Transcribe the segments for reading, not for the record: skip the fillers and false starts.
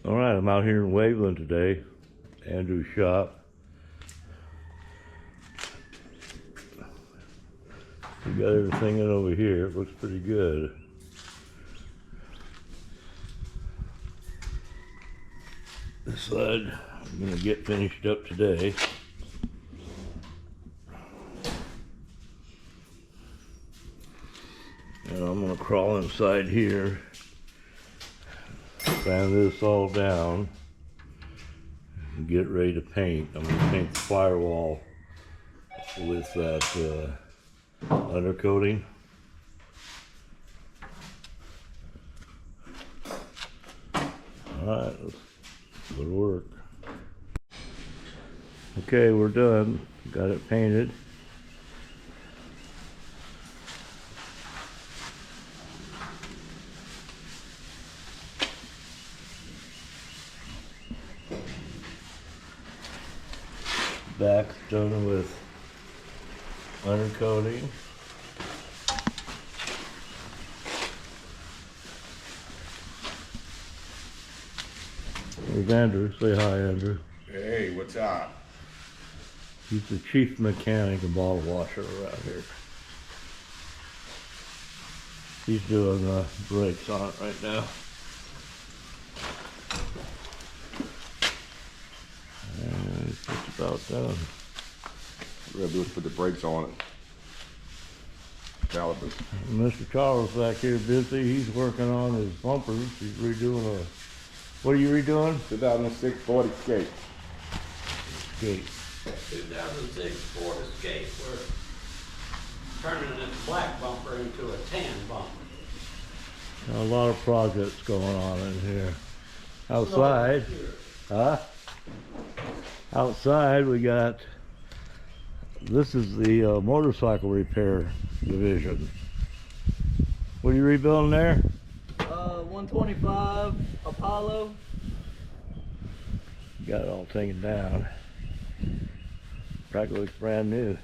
All right, I'm out here in Waveland today, Andrew's shop. We got everything in over here. It looks pretty good. This side I'm gonna get finished up today. And I'm gonna crawl inside here, sand this all down, and get ready to paint. I'm gonna paint the firewall with that undercoating. Alright, let's go to work. Okay, we're done. Got it painted. Back's done with undercoating. There's Andrew. Say hi, Andrew. Hey, what's up? He's the chief mechanic and bottle washer around here. He's doing the brakes on it right now. And it's just about done. We're gonna do is put the brakes on it. Calipers. And Mr. Charles back here busy. He's working on his bumpers. He's redoing a... What are you redoing? 2006 Ford Escape. Escape. 2006 Ford Escape. We're turning this black bumper into a tan bumper. A lot of projects going on in here. Outside, huh? Outside we got, this is the motorcycle repair division. What are you rebuilding there? 125 Apollo. Got it all taken down. Practically looks brand new.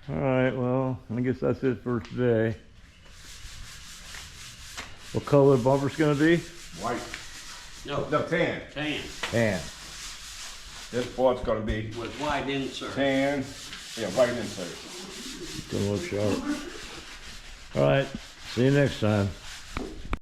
Alright, well, I guess that's it for today. What color the bumper's gonna be? White. No, No, tan. tan Tan. This Ford's gonna be with white insert. tan. Yeah, white insert. It's gonna look sharp. Alright, see you next time.